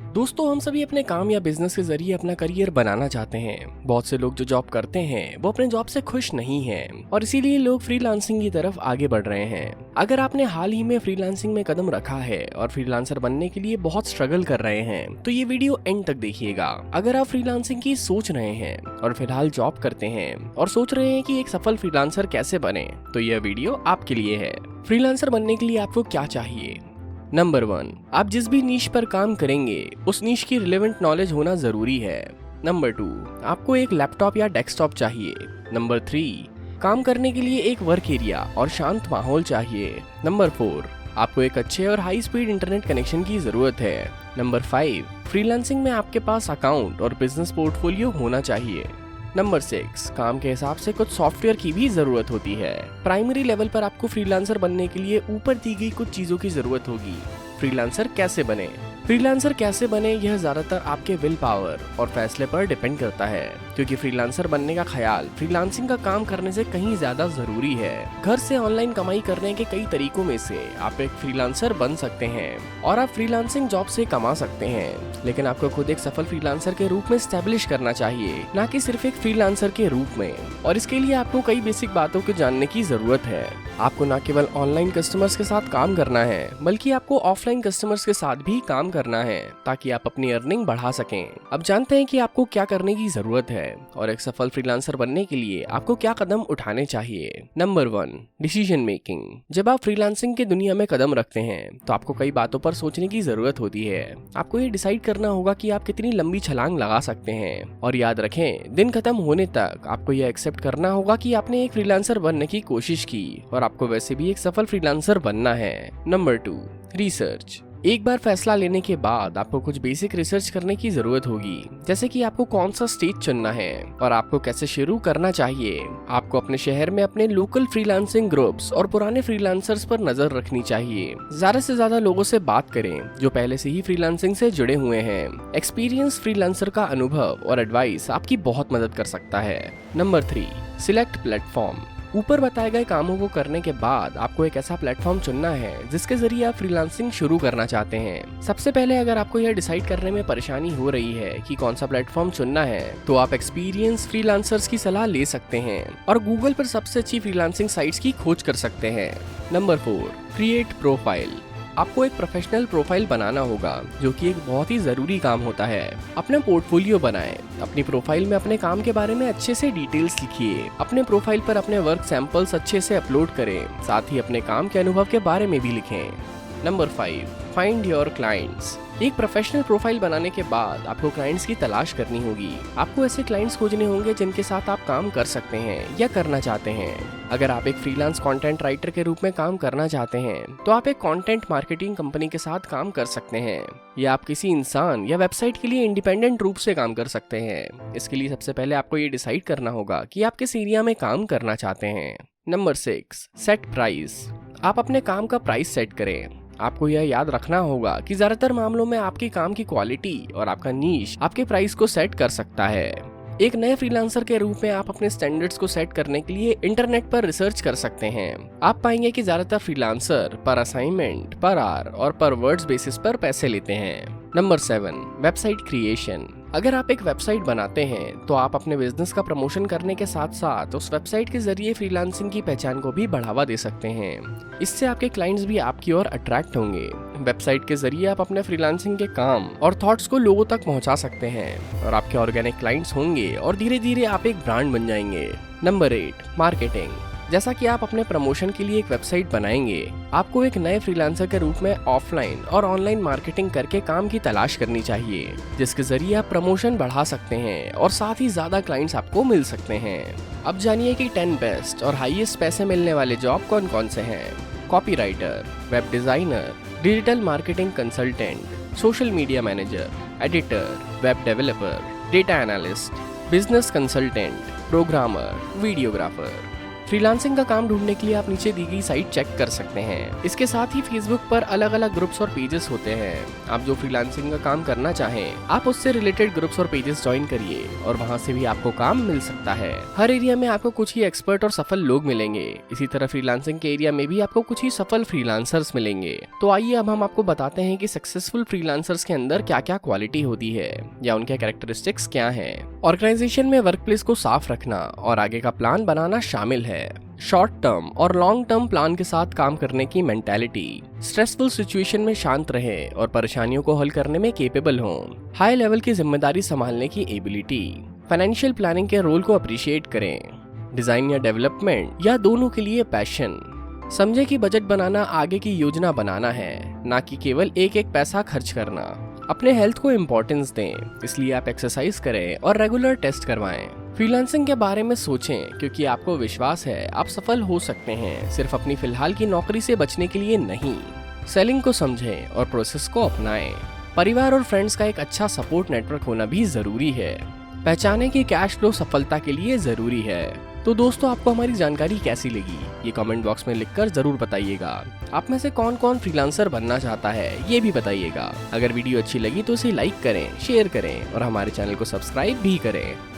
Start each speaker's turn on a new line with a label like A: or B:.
A: दोस्तों, हम सभी अपने काम या बिजनेस के जरिए अपना करियर बनाना चाहते हैं। बहुत से लोग जो जॉब करते हैं वो अपने जॉब से खुश नहीं हैं और इसीलिए लोग फ्रीलांसिंग की तरफ आगे बढ़ रहे हैं। अगर आपने हाल ही में फ्रीलांसिंग में कदम रखा है और फ्रीलांसर बनने के लिए बहुत स्ट्रगल कर रहे हैं तो ये वीडियो एंड तक देखिएगा। अगर आप फ्रीलांसिंग की सोच रहे हैं और फिलहाल जॉब करते हैं और सोच रहे हैं कि एक सफल फ्रीलांसर कैसे बने तो यह वीडियो आपके लिए है। फ्रीलांसर बनने के लिए आपको क्या चाहिए? नंबर 1, आप जिस भी नीश पर काम करेंगे उस नीश की रिलेवेंट नॉलेज होना जरूरी है। नंबर 2, आपको एक लैपटॉप या डेस्कटॉप चाहिए। नंबर 3, काम करने के लिए एक वर्क एरिया और शांत माहौल चाहिए। नंबर 4, आपको एक अच्छे और हाई स्पीड इंटरनेट कनेक्शन की जरूरत है। नंबर 5, फ्रीलांसिंग में आपके पास अकाउंट और बिजनेस पोर्टफोलियो होना चाहिए। नंबर 6, काम के हिसाब से कुछ सॉफ्टवेयर की भी जरूरत होती है। प्राइमरी लेवल पर आपको फ्रीलांसर बनने के लिए ऊपर दी गई कुछ चीजों की जरूरत होगी। फ्रीलांसर कैसे बने? फ्रीलांसर कैसे बने यह ज्यादातर आपके विल पावर और फैसले पर डिपेंड करता है, क्योंकि फ्रीलांसर बनने का ख्याल फ्रीलांसिंग का काम करने से कहीं ज्यादा जरूरी है। घर से ऑनलाइन कमाई करने के कई तरीकों में से आप एक फ्रीलांसर बन सकते हैं और आप फ्रीलांसिंग जॉब से कमा सकते हैं, लेकिन आपको खुद एक सफल फ्रीलांसर के रूप में स्टैब्लिश करना चाहिए, न कि सिर्फ एक फ्रीलांसर के रूप में। और इसके लिए आपको कई बेसिक बातों को जानने की जरूरत है। आपको न केवल ऑनलाइन कस्टमर्स के साथ काम करना है बल्कि आपको ऑफलाइन कस्टमर्स के साथ भी काम करना है ताकि आप अपनी अर्निंग बढ़ा सकें। अब जानते हैं कि आपको क्या करने की जरूरत है और एक सफल फ्रीलांसर बनने के लिए आपको क्या कदम उठाने चाहिए। Number 1, decision making. जब आप फ्रीलांसिंग की दुनिया में कदम रखते हैं तो आपको कई बातों पर सोचने की जरूरत होती है। आपको ये डिसाइड करना होगा कि आप कितनी लंबी छलांग लगा सकते हैं, और याद रखें, दिन खत्म होने तक आपको यह एक्सेप्ट करना होगा कि आपने एक फ्रीलांसर बनने की कोशिश की और आपको वैसे भी एक सफल फ्रीलांसर बनना है। Number 2, research. एक बार फैसला लेने के बाद आपको कुछ बेसिक रिसर्च करने की जरूरत होगी, जैसे कि आपको कौन सा स्टेज चुनना है और आपको कैसे शुरू करना चाहिए। आपको अपने शहर में अपने लोकल फ्रीलांसिंग ग्रुप्स और पुराने फ्रीलांसर्स पर नजर रखनी चाहिए। ज्यादा से ज्यादा लोगों से बात करें जो पहले से ही फ्रीलांसिंग से जुड़े हुए हैं। एक्सपीरियंस फ्रीलांसर का अनुभव और एडवाइस आपकी बहुत मदद कर सकता है। Number 3, select platform. ऊपर बताए गए कामों को करने के बाद आपको एक ऐसा प्लेटफॉर्म चुनना है जिसके जरिए आप फ्रीलांसिंग शुरू करना चाहते हैं। सबसे पहले अगर आपको यह डिसाइड करने में परेशानी हो रही है कि कौन सा प्लेटफॉर्म चुनना है तो आप एक्सपीरियंस फ्रीलांसर्स की सलाह ले सकते हैं और गूगल पर सबसे अच्छी फ्रीलांसिंग साइट्स की खोज कर सकते हैं। Number 4, create profile. आपको एक प्रोफेशनल प्रोफाइल बनाना होगा जो कि एक बहुत ही जरूरी काम होता है। अपना पोर्टफोलियो बनाएं। अपनी प्रोफाइल में अपने काम के बारे में अच्छे से डिटेल्स लिखिए। अपने प्रोफाइल पर अपने वर्क सैंपल्स अच्छे से अपलोड करें, साथ ही अपने काम के अनुभव के बारे में भी लिखें। Number 5, find your clients. एक प्रोफेशनल प्रोफाइल बनाने के बाद आपको क्लाइंट्स की तलाश करनी होगी। आपको ऐसे क्लाइंट्स खोजने होंगे जिनके साथ आप काम कर सकते हैं या करना चाहते हैं। अगर आप एक फ्रीलांस कंटेंट राइटर के रूप में काम करना चाहते हैं तो आप एक कंटेंट मार्केटिंग कंपनी के साथ काम कर सकते हैं, या आप किसी इंसान या वेबसाइट के लिए इंडिपेंडेंट रूप से काम कर सकते हैं। इसके लिए सबसे पहले आपको ये डिसाइड करना होगा कि आप किस एरिया में काम करना चाहते हैं। Number 6, set price. आप अपने काम का प्राइस सेट करें। आपको यह याद रखना होगा कि ज्यादातर मामलों में आपके काम की क्वालिटी और आपका नीश आपके प्राइस को सेट कर सकता है। एक नए फ्रीलांसर के रूप में आप अपने स्टैंडर्ड्स को सेट करने के लिए इंटरनेट पर रिसर्च कर सकते हैं। आप पाएंगे कि ज्यादातर फ्रीलांसर पर असाइनमेंट, पर आवर और पर वर्ड्स बेसिस पर पैसे लेते हैं। Number 7, website creation. अगर आप एक वेबसाइट बनाते हैं तो आप अपने बिजनेस का प्रमोशन करने के साथ साथ उस वेबसाइट के जरिए फ्रीलांसिंग की पहचान को भी बढ़ावा दे सकते हैं। इससे आपके क्लाइंट्स भी आपकी ओर अट्रैक्ट होंगे। वेबसाइट के जरिए आप अपने फ्रीलांसिंग के काम और थॉट्स को लोगों तक पहुंचा सकते हैं और आपके ऑर्गेनिक क्लाइंट्स होंगे और धीरे धीरे आप एक ब्रांड बन जाएंगे। Number 8, marketing. जैसा कि आप अपने प्रमोशन के लिए एक वेबसाइट बनाएंगे, आपको एक नए फ्रीलांसर के रूप में ऑफलाइन और ऑनलाइन मार्केटिंग करके काम की तलाश करनी चाहिए, जिसके जरिए आप प्रमोशन बढ़ा सकते हैं और साथ ही ज्यादा क्लाइंट्स आपको मिल सकते हैं। अब जानिए कि 10 बेस्ट और हाईएस्ट पैसे मिलने वाले जॉब कौन कौन से हैं। Copywriter, web designer, digital marketing consultant, social media manager, editor, web developer, data analyst, business consultant, programmer, videographer. Freelancing का काम ढूंढने के लिए आप नीचे दी गई साइट चेक कर सकते हैं। इसके साथ ही फेसबुक पर अलग अलग ग्रुप्स और पेजेस होते हैं। आप जो फ्रीलांसिंग का काम करना चाहें, आप उससे रिलेटेड ग्रुप्स और पेजेस ज्वाइन करिए और वहां से भी आपको काम मिल सकता है। हर एरिया में आपको कुछ ही एक्सपर्ट और सफल लोग मिलेंगे। इसी तरह फ्रीलांसिंग के एरिया में भी आपको कुछ ही सफल फ्रीलांसर्स मिलेंगे। तो आइए अब हम आपको बताते हैं कि सक्सेसफुल फ्रीलांसर्स के अंदर क्या क्या क्वालिटी होती है या उनके कैरेक्टरिस्टिक्स क्या हैं। ऑर्गेनाइजेशन में वर्क प्लेस को साफ रखना और आगे का प्लान बनाना शामिल है। शॉर्ट टर्म और लॉन्ग टर्म प्लान के साथ काम करने की मेंटालिटी, स्ट्रेसफुल सिचुएशन में शांत रहे और परेशानियों को हल करने में केपेबल हों, हाई लेवल की जिम्मेदारी संभालने की एबिलिटी, फाइनेंशियल प्लानिंग के रोल को अप्रिशिएट करें, डिजाइन या डेवलपमेंट या दोनों के लिए पैशन, समझे कि बजट बनाना आगे की योजना बनाना है, ना कि केवल एक एक पैसा खर्च करना। अपने हेल्थ को इम्पोर्टेंस दें, इसलिए आप एक्सरसाइज करें और रेगुलर टेस्ट करवाएं। फ्रीलांसिंग के बारे में सोचें क्योंकि आपको विश्वास है आप सफल हो सकते हैं, सिर्फ अपनी फिलहाल की नौकरी से बचने के लिए नहीं। सेलिंग को समझें और प्रोसेस को अपनाएं। परिवार और फ्रेंड्स का एक अच्छा सपोर्ट नेटवर्क होना भी जरूरी है। पहचानें कि कैश फ्लो सफलता के लिए जरूरी है। तो दोस्तों, आपको हमारी जानकारी कैसी लगी ये कमेंट बॉक्स में लिखकर जरूर बताइएगा। आप में से कौन कौन फ्रीलांसर बनना चाहता है ये भी बताइएगा। अगर वीडियो अच्छी लगी तो इसे लाइक करें, शेयर करें और हमारे चैनल को सब्सक्राइब भी करें।